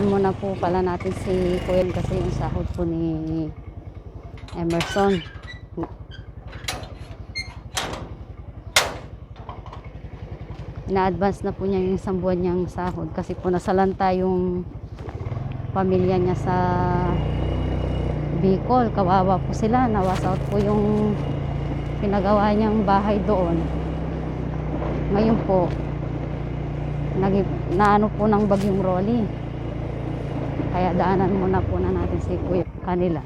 Dadaanan muna po pala natin si Kuya kasi yung sahod po ni Emerson. Ina-advance na po niya yung isang buwan niyang sahod kasi po nasalanta yung pamilya niya sa Bicol. Kawawa po sila, nawas out po yung pinagawa niyang bahay doon. Ngayon po naano po ng bagyong Rolly, kaya daanan muna po na natin si Kuya kanila.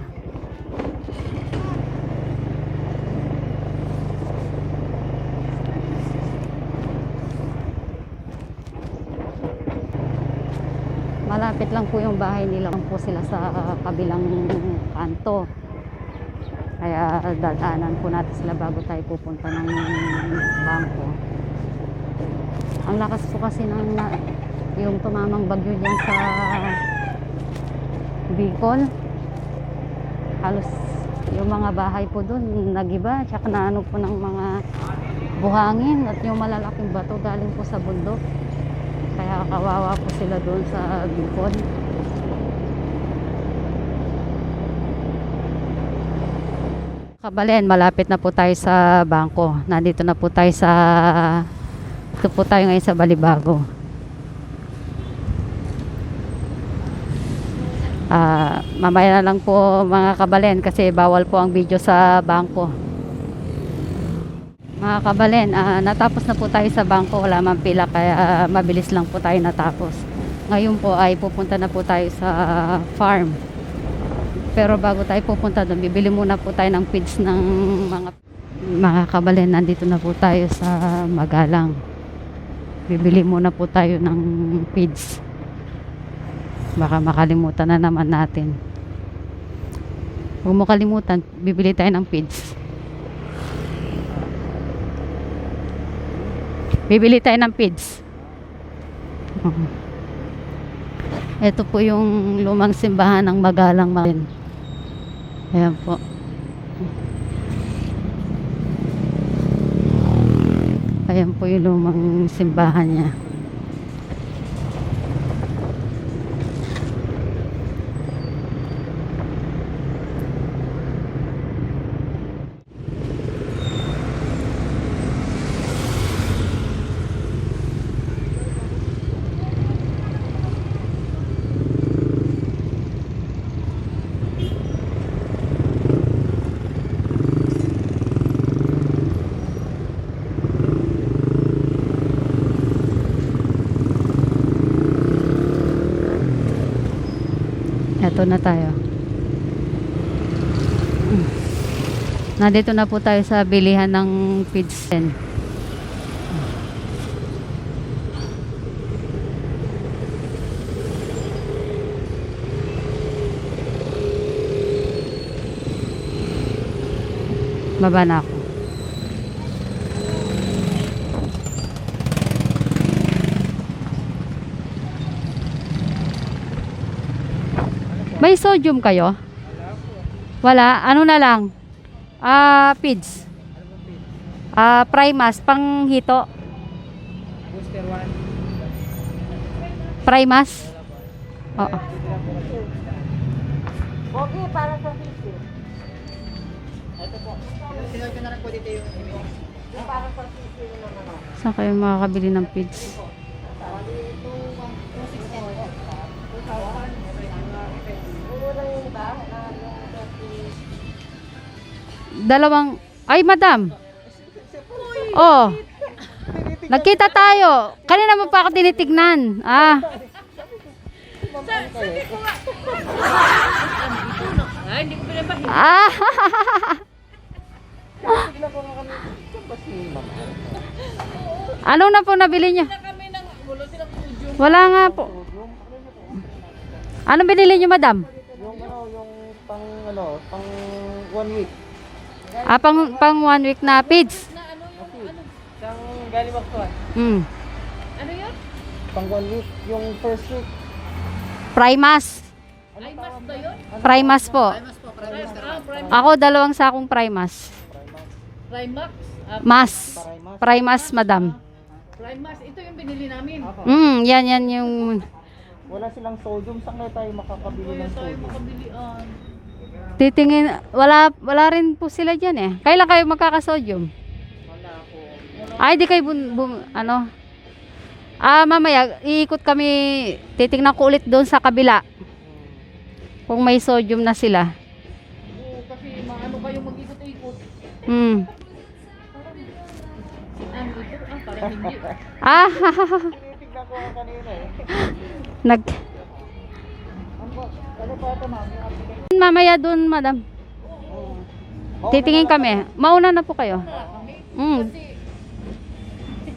Malapit lang po yung bahay nila, po sila sa kabilang kanto, kaya dadaanan po natin sila bago tayo pupunta ng bangko. Ang lakas po kasi ng yung tumamang bagyo dyan sa Bicol, halos yung mga bahay po dun nagiba, tsaka naano po ng mga buhangin at yung malalaking bato galing po sa bundok. Kaya kawawa po sila doon sa Bicol. Kabalen, malapit na po tayo sa bangko. Nandito na po tayo ito po tayo ngayon sa Balibago. Mamaya na lang po mga kabalen kasi bawal po ang video sa bangko. Mga kabalen, natapos na po tayo sa bangko, wala man pila kaya mabilis lang po tayo natapos. Ngayon po ay pupunta na po tayo sa farm. Pero bago tayo pupunta doon, bibili muna po tayo ng feeds ng mga kabalen. Nandito na po tayo sa Magalang. Bibili muna po tayo ng feeds. Baka makalimutan na naman natin. Huwag mo kalimutan, bibili tayo ng feeds. Bibili tayo ng feeds. Ito po yung lumang simbahan ng Magalang Marin. Ayan po. Ayan po yung lumang simbahan niya. Ito na tayo. Nandito na po tayo sa bilihan ng feeds. Baba na ako. May sodium kayo? Wala? Ano na lang? Feeds. Primas, pang hito. Booster 1. Primas? Oo. Okay, para sa sisi. Ito po. Sinod ko na lang po dito yung image. Yung para sa sisi naman ako. Saan kayo makakabili ng feeds? Dalawang, ay madam. Oh. Nagkita tayo. Kanina mo pa ako tinitignan. Hindi ko pinabahin. Ano na po nabili niyo? Wala nga po. Anong binili niyo, madam? Yung pang 1 week. Pang 1 week na feeds. Isang galimak to Ano yun? Pang 1 week. Yung first week. Primas. Primas ba yun? Primas po. Primax. Ako dalawang sakong Primas. Primax. Mas. Primas, madam. Primas. Ito yung binili namin. Yan yung Wala silang sodium. Saan kaya tayo makakabili Kaya ng tayo sodium? makabilian. Titingin, wala rin po sila dyan eh. Kailan kayo magkakasodyum? Wala po. Ay, di kayo ano? Mamaya, iikot kami, titingnan ko ulit doon sa kabila. Kung may sodium na sila. Oo, kasi maano kayo mag-ikot-ikot. Hmm. Ano ito? Parang hindi. Ah, Tinitignan ko nga kanina eh. nag... Ano pa ito, ma'am? Yung application. Mamaya doon, madam. Titingin kami. Mauna na po kayo. Wala kami. Mm. Kasi,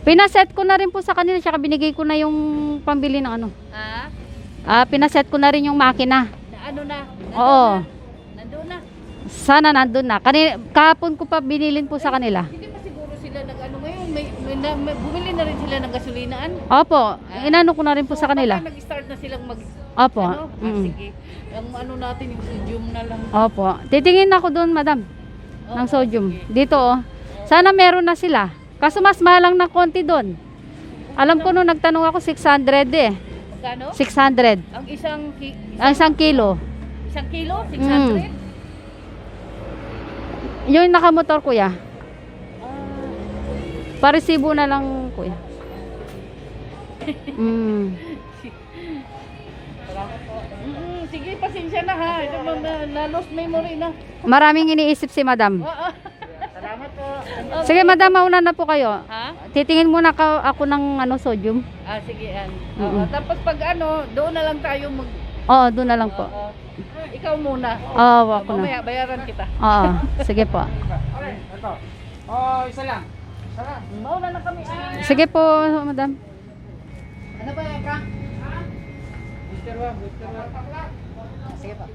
Pinaset ko na rin po sa kanila, tsaka binigay ko na yung pambili ng ano. Pinaset ko na rin yung makina. na ano na? Oo. Nandun na. Sana nandun na. Kahapon ko pa binilin po sa kanila. Hindi pa siguro sila nag-ano ngayon. May bumili na rin sila ng gasolinaan. Opo, inano ko na rin po sa kanila. Baka nag-start na silang Opo. ano? Mm. Sige. Ang ano natin, yung sodium na lang. Opo. Titingin ako doon, madam, ng sodium. Dito, oh. Sana meron na sila. Kaso mas mahal lang ng konti doon. Alam ko nung nagtanong ako, 600 eh. Magkano? 600. Ang isang Ang 1 kilo. isang kilo, Mm. 600? Yung nakamotor, kuya. Ah, Paresibo na lang, kuya. Mm. sige, pasensya na ha. Ito na-lost memory na. Maraming iniisip si madam. Salamat po. Sige, madam, mauna na po kayo. Ha? Titingin muna ako ng sodium. Sige, yan. Mm-mm. Tapos pag doon na lang tayo mag... Oo, doon na lang po. Ikaw muna. Oo, ako na. Mamaya, bayaran kita. Oo, sige po. Okay, ito. Oh, isa lang. Tara. Mauna na kami. Sige po, madam. Ano ba yan, Frank? Booster one, booster one. Sige pa.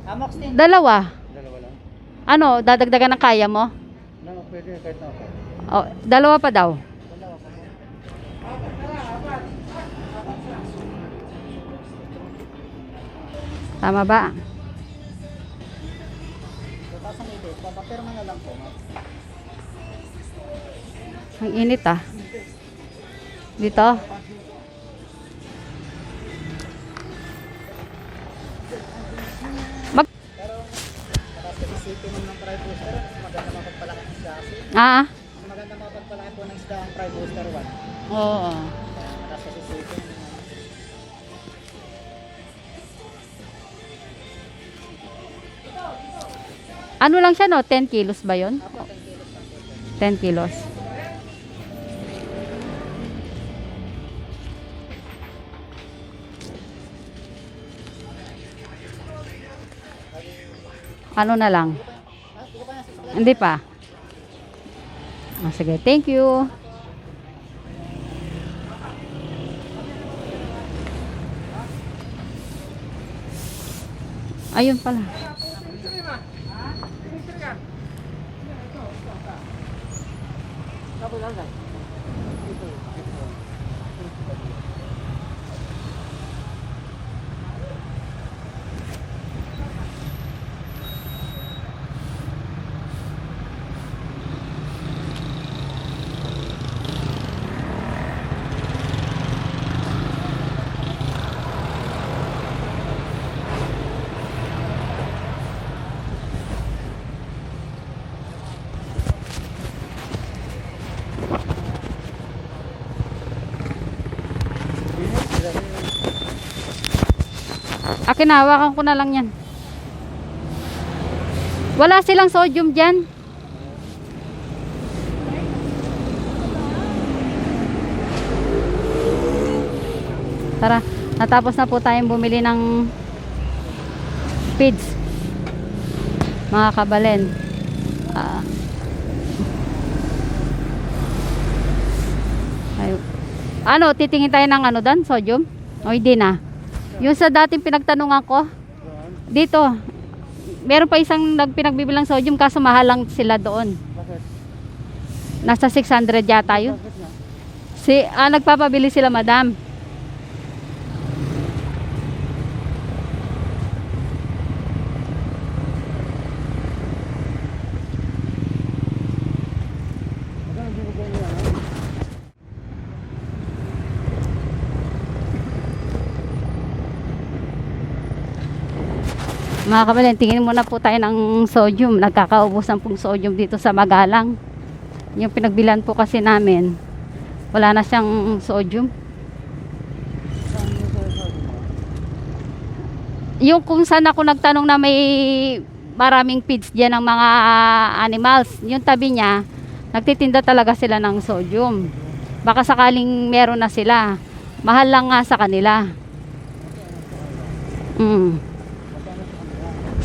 Amox din. Dalawa. Dalawa lang. Ano, dadagdagan ng kaya mo? No, pwede kahit na ako. Oh, dalawa pa daw. Dalawa pa. Tama ba? 2,080. Papapirma na lang po, ma'am. Ang init ah. Dito. Mag Nakasisipin naman ng fry booster. Mas maganda mapagpalaki ng isda kasi. Mas maganda mapagpalaki po ng isda ang fry booster 1. Oo. Nakasisipin. Ano lang siya no? 10 kilos ba yon? Apo, 10 kilos lang po. 10 kilos. Ano na lang? Hindi pa. Sige, thank you. Ayun pala. Akin, hawakan ko na lang yan. Wala silang sodium dyan. Tara, natapos na po tayong bumili ng feeds. Mga kabalen. Ano, titingin tayo ng ano doon? Sodium? O hindi na? Yung sa dating pinagtanungan ko, dito, meron pa isang pinagbibilang sodium kaso mahal lang sila doon. Bakit? Nasa 600 yata yun. Bakit na? Nagpapabili sila, madam. Mga kabalin, tingin muna po tayo ng sodium. Nagkakaubusan pong sodium dito sa Magalang. Yung pinagbilan po kasi namin, wala na siyang sodium. Yung kung saan ako nagtanong na may maraming feeds dyan ng mga animals, yung tabi niya, nagtitinda talaga sila ng sodium. Baka sakaling meron na sila. Mahal lang nga sa kanila.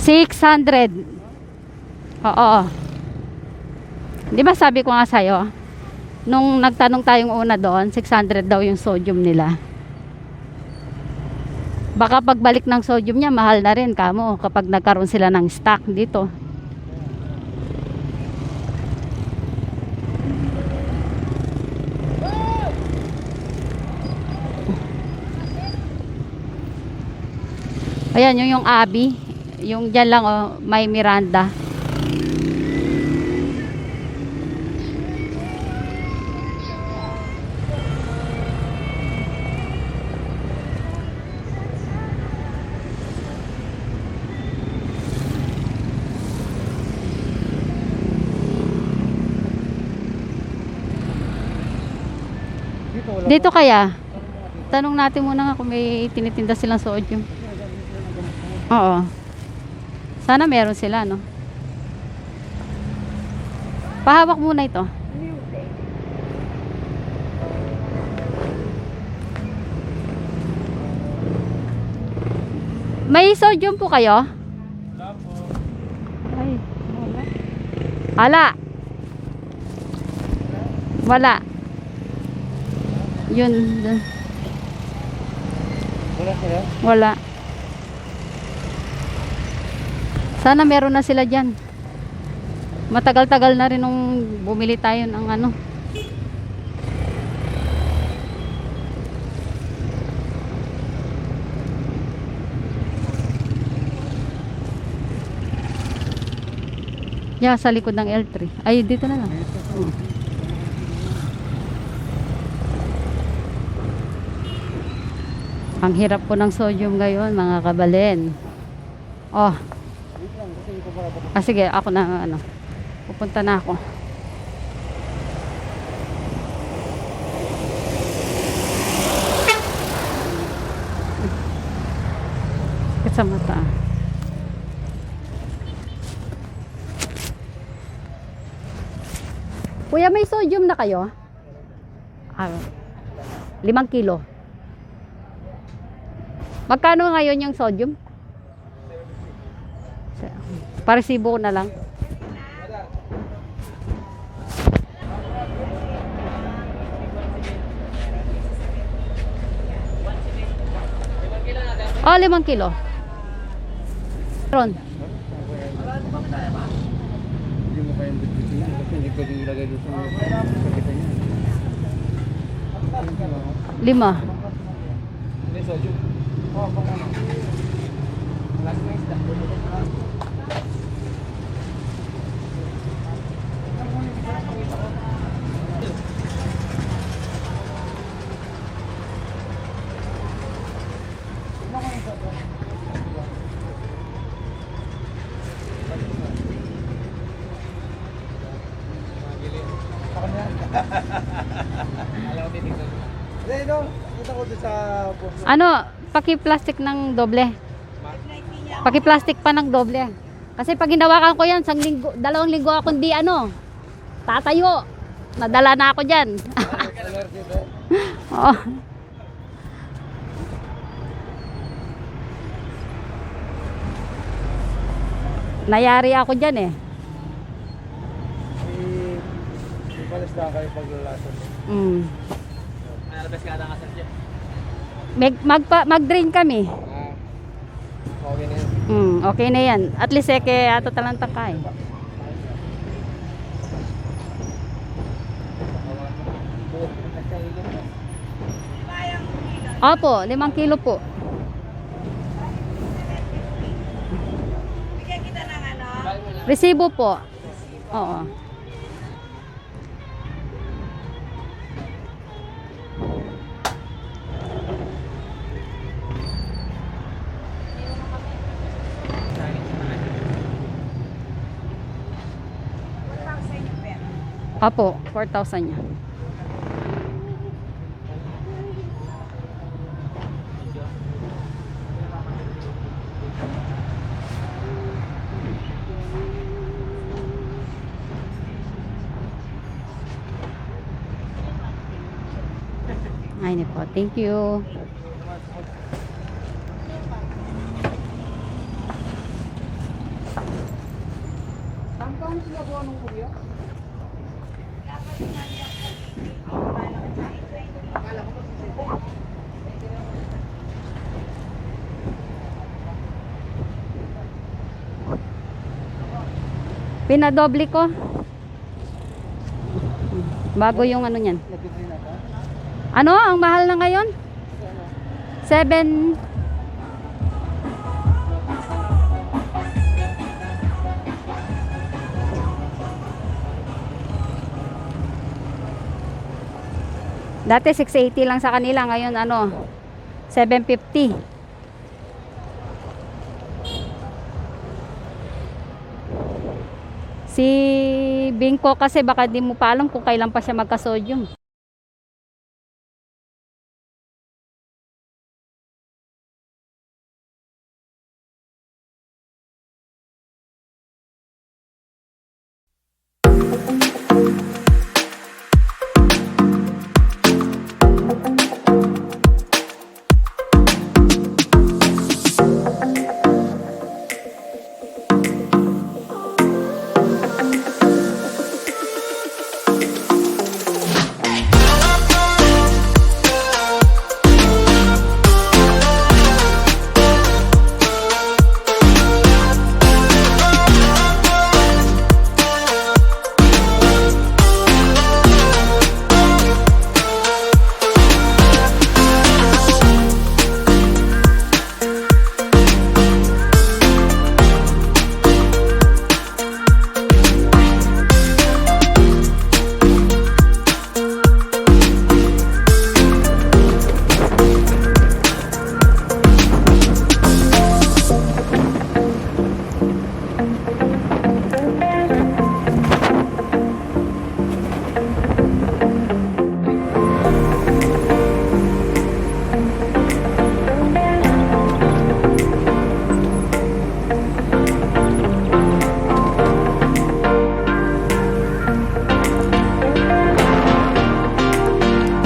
600. Oo. Di ba sabi ko nga sa'yo, nung nagtanong tayong una doon, 600 daw yung sodium nila. Baka pagbalik ng sodium niya, mahal na rin kamo kapag nagkaroon sila ng stock dito. Ayan, yung Abi. Yung dyan lang, oh, may Miranda. Dito kaya? Tanong natin muna nga kung may tinitinda silang sodium. Oo. Sana meron sila, no? Pahawak muna ito. May sodium po kayo? Ay, wala. Ala. Wala. Yun. Wala sila? Wala. Sana meron na sila dyan. Matagal-tagal na rin nung bumili tayo ng ano. Yeah, sa likod ng L3. Ay, dito na lang. Ang hirap po ng sodium ngayon, mga kabalen. Oh. Sige, ako na ano. Pupunta na ako. Sakit sa mata. Kuya, may sodium na kayo? 5 kilo. Magkano ngayon yung sodium? Paresibo ko na lang. Oh, 5 kilo. Ron. Hindi mo kayang bitbitin kasi hindi pwedeng ilagay doon sa kapitan niya. 5. Hindi, sodium. Oo, pang ano. Last na isda. Ano, paki-plastic ng doble. Paki-plastic pa ng doble. Kasi pag hinawakan ko yan, 2 linggo akong di ano, tatayo. Nadala na ako dyan. Oo. Nayari ako dyan eh. Ipalis na kayo paglalasan. Nalabas ka na kasal dyan. Mag-drain kami. Okay na yan. Okay na yan. At least ato talang takay. Opo, 5 kilo po. Resibo po. Oo. Apo, 4,000 niya. Ay, ni po. Thank you. Tampang sila po anong kuya? Pinadoble ko. Bago yung ano niyan. Nag-free na ba? Ano? Ang mahal na ngayon? 7. Dati 680 lang sa kanila, ngayon ano 750. Si Bingko kasi baka di mo pa alam kung kailan pa siya magka-sodium.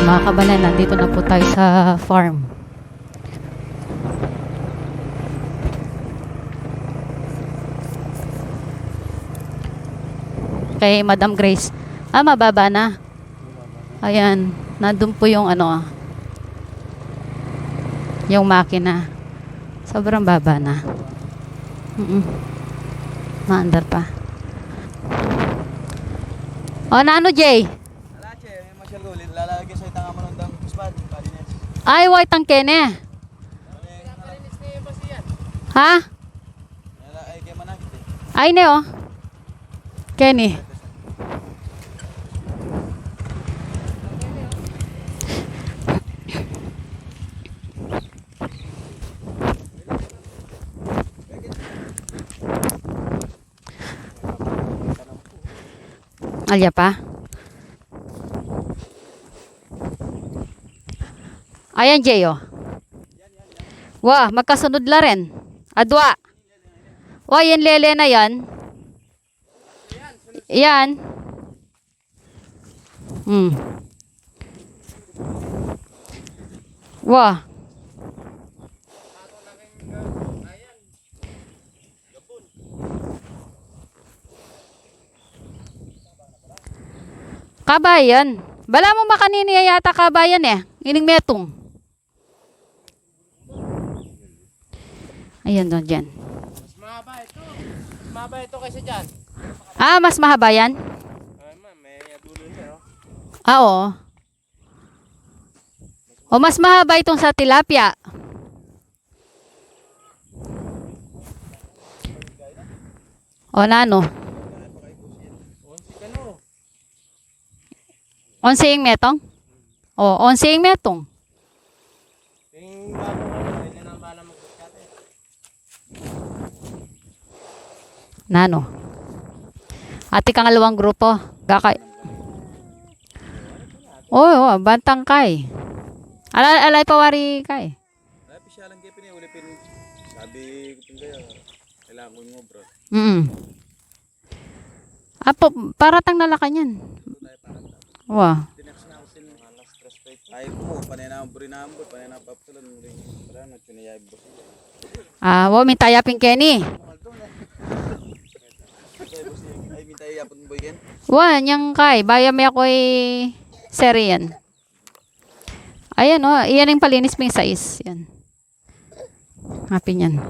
Mga kabalan, nandito na po tayo sa farm. Kay Madam Grace. Mababa na. Ayan, nandun po yung ano, yung makina. Sobrang baba na. Maandar pa. O, na ano, Jay? Lalagay sa itang amanong kusbad. Ay, white ang kene. Ha? Ay, kaya manakit eh. Ay, ne, oh. Kenny. Alya pa. Ayan, Jay, oh. Wah, magkasunod la rin. Adwa. Wah, yan lele na yan. Yan. Wah. Kabayan. Bala mo makanini yata kabayan eh. Ining metong. Ayan doon dyan. Mas mahaba ito. Mas mahaba ito kaysa dyan. Mas mahaba yan? Ay, ma'am, may dulo niya, oh. Oo. O mas mahaba itong sa tilapia. O nano? 11 yung metong? O, 11 yung metong. Yung bago ka, hindi na bala magkakate. Nano? Ati kang alawang grupo. Gakay. Oo, bantang kay. Alay pawari kay. Tapi siya lang kaya piniulipin. Sabi ko pin kaya, kailangan ko mo bro. Apo, paratang nalakan yan. Ito tayo parang tayo. Wah. Tinex na ako sin alas stress fight. Ay mo, panay na buri na ambot, panay na papsulan rin. Para na tunay boss. Wa min tayapin Kenny. Ay minta yapon boy ken. Wa, nyang kay. Baya may ako'y serian. Ayan o, iyan yung palinis mo yung sais. Yan. Happy niyan.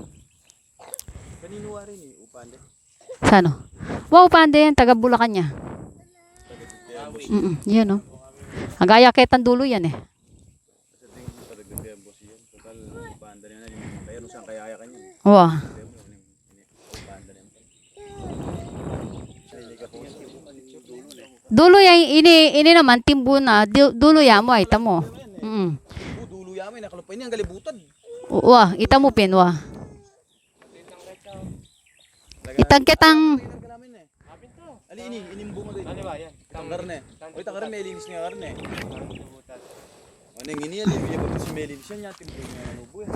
Kanino wa rin upan de. Sano? Wow, pande yan. Taga Bulacan niya. Yan o. Ang gaya ketan dulo yan eh. Sa tingin mo talaga kaya boss yan. Total upan na rin. Pero saan kaya kanya? Wow. Upan na rin. Dulo yan, ini naman, timbo na. Dulo yan mo, ay tamo. Dulo yamin, nakalupay niya ang galibutan. Wah, ita mo pin, wah. Itang-kitang. Ali ini inimbo mo din. Ano ba yan? Itang karne. Oy, itang karne, may linis nga karne. Ano yung ini, ali, yung pagkas may linis yan, yatin po yung anubo eh.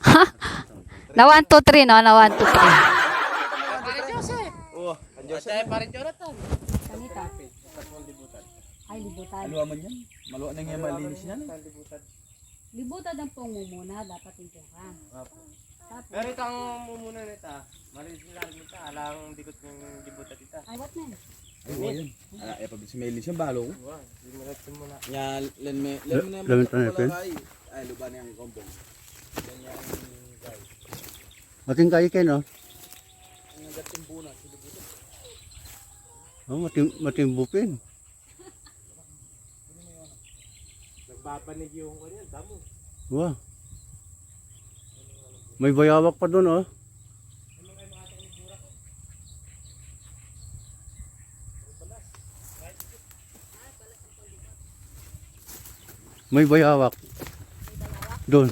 Ha? Na 1, 2, 3, no? Na 1, 2, 3. Oo, kandiyo siya. Kanita? Ay, libutan. Aluwa man yan. Maluwa na nga malinis yan. Libutan ang pangmumuna, dapat yung ka. Pero itang mumuna nita, malinis nila nita, alang dikot ng libutan nita. Ay, what na? Oo, yan. Ay, pagkas may linis yan, balo. Di mo natin muna. Nya, len me kay. Ay, luban yang kombong. Ganyan kay. Mating kayo kayo, no? Ang nagating buna, silibutan. Oh, mating bupin. Nagbabanig yung kanya, damo. Wow. May bayawak pa doon, oh. May bayawak. Doon.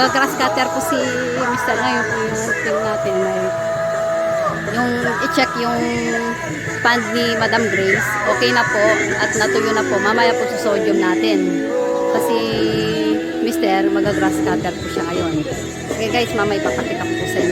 Mag-grass cutter po si Mr. Ngayon po yung team natin. Yung i-check yung pond ni Madam Grace. Okay na po at natuyo na po. Mamaya po sa sodium natin. Kasi Mr. mag-grass cutter po siya ngayon. Okay guys, mamaya ipapakita ko po sa inyo.